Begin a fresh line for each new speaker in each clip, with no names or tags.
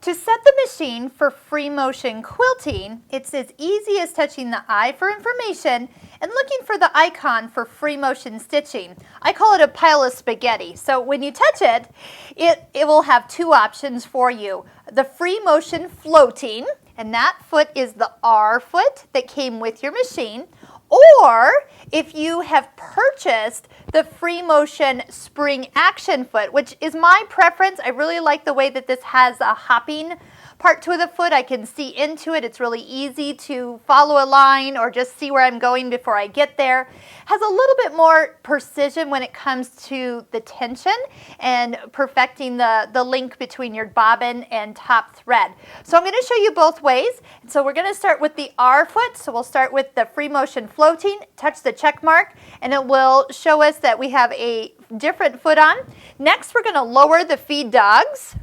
To set the machine for free motion quilting, it's as easy as touching the eye for information and looking for the icon for free motion stitching. I call it a pile of spaghetti. So when you touch it, it will have two options for you. The free motion floating, and that foot is the R foot that came with your machine. Or if you have purchased the free motion spring action foot, which is my preference. I really like the way that this has a hopping part to the foot. I can see into it. It's really easy to follow a line or just see where I'm going before I get there. Has a little bit more precision when it comes to the tension and perfecting the link between your bobbin and top thread. So I'm going to show you both ways. And so we're going to start with the R foot. So we'll start with the free motion floating, touch the check mark, and it will show us that we have a different foot on. Next, we're going to lower the feed dogs.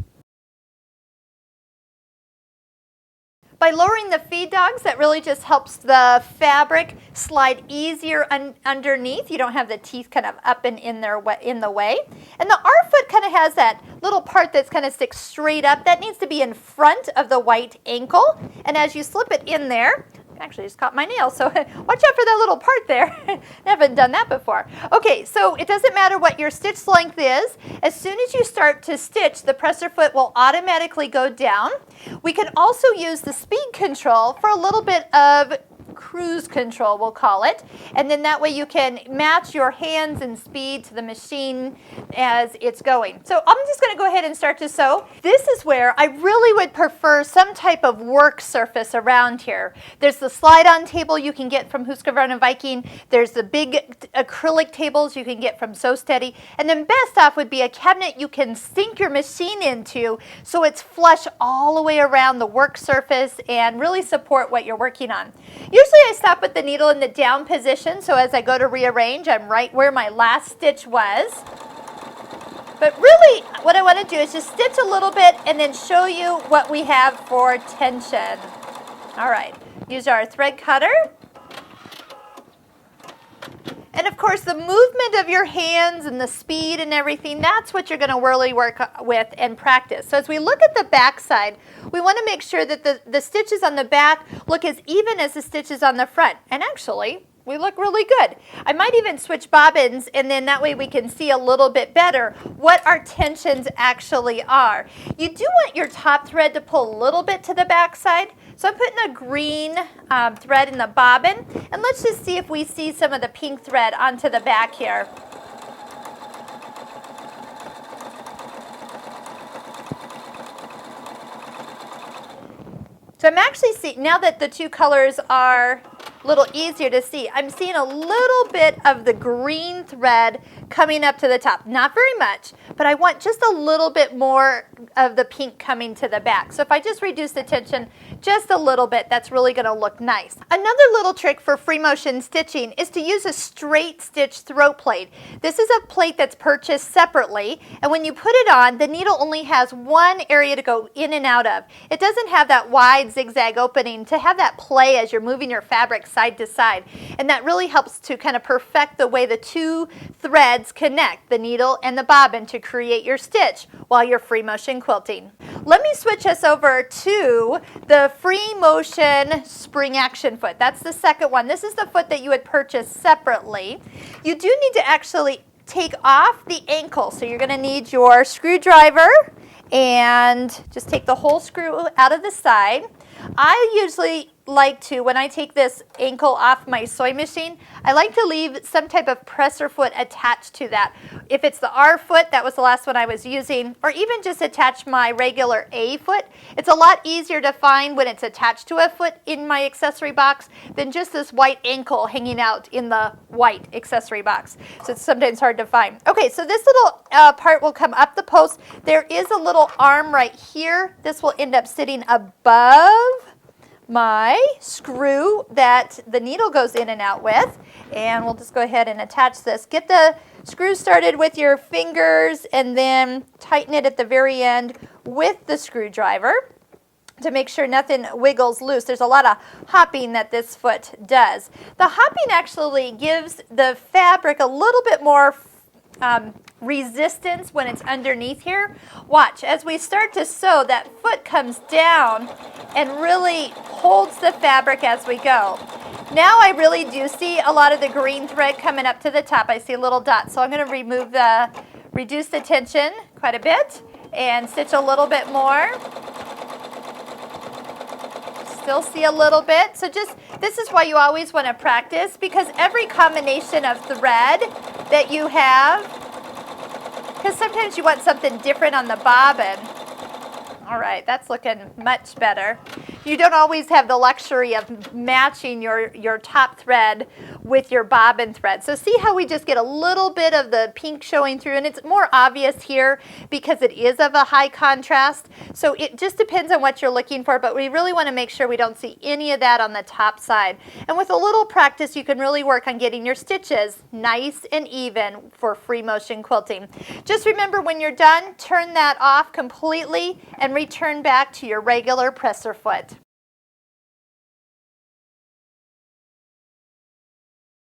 By lowering the feed dogs, that really just helps the fabric slide easier underneath. You don't have the teeth kind of up and in the way. And the R foot kind of has that little part that's kind of sticks straight up. That needs to be in front of the white ankle. And as you slip it in there, actually just caught my nail, so watch out for that little part there. Haven't done that before. Okay, so it doesn't matter what your stitch length is. As soon as you start to stitch, the presser foot will automatically go down. We can also use the speed control for a little bit of cruise control, we'll call it, and then that way you can match your hands and speed to the machine as it's going. So I'm just going to go ahead and start to sew. This is where I really would prefer some type of work surface around here. There's the slide-on table you can get from Husqvarna Viking. There's the big acrylic tables you can get from So Steady, and then best off would be a cabinet you can sink your machine into so it's flush all the way around the work surface and really support what you're working on. Usually I stop with the needle in the down position, so as I go to rearrange, I'm right where my last stitch was. But really, what I want to do is just stitch a little bit and then show you what we have for tension. All right, use our thread cutter. And of course, the movement of your hands and the speed and everything, that's what you're going to really work with and practice. So as we look at the back side, we want to make sure that the stitches on the back look as even as the stitches on the front. And actually, we look really good. I might even switch bobbins, and then that way we can see a little bit better what our tensions actually are. You do want your top thread to pull a little bit to the back side. So I'm putting a green thread in the bobbin, and let's just see if we see some of the pink thread onto the back here. So I'm actually seeing, now that the two colors are a little easier to see, I'm seeing a little bit of the green thread coming up to the top. Not very much, but I want just a little bit more of the pink coming to the back. So if I just reduce the tension just a little bit, that's really going to look nice. Another little trick for free motion stitching is to use a straight stitch throat plate. This is a plate that's purchased separately, and when you put it on, the needle only has one area to go in and out of. It doesn't have that wide zigzag opening to have that play as you're moving your fabric side to side, and that really helps to kind of perfect the way the two threads connect, the needle and the bobbin, to create your stitch while you're free motion quilting. Let me switch us over to the free motion spring action foot. That's the second one. This is the foot that you would purchase separately. You do need to actually take off the ankle, so you're going to need your screwdriver and just take the whole screw out of the side. I usually like to, when I take this ankle off my sewing machine, I like to leave some type of presser foot attached to that. If it's the R foot, that was the last one I was using, or even just attach my regular A foot. It's a lot easier to find when it's attached to a foot in my accessory box than just this white ankle hanging out in the white accessory box. So it's sometimes hard to find. Okay, so this little part will come up the post. There is a little arm right here. This will end up sitting above my screw that the needle goes in and out with, and we'll just go ahead and attach this. Get the screw started with your fingers and then tighten it at the very end with the screwdriver to make sure nothing wiggles loose. There's a lot of hopping that this foot does. The hopping actually gives the fabric a little bit more resistance when it's underneath here. Watch, as we start to sew, that foot comes down and really holds the fabric as we go. Now I really do see a lot of the green thread coming up to the top. I see a little dot, so I'm going to reduce the tension quite a bit and stitch a little bit more. Still see a little bit. So this is why you always want to practice, because every combination of thread that you have, because sometimes you want something different on the bobbin. All right, that's looking much better. You don't always have the luxury of matching your top thread with your bobbin thread. So see how we just get a little bit of the pink showing through, and it's more obvious here because it is of a high contrast. So it just depends on what you're looking for, but we really want to make sure we don't see any of that on the top side. And with a little practice, you can really work on getting your stitches nice and even for free motion quilting. Just remember, when you're done, turn that off completely and return back to your regular presser foot.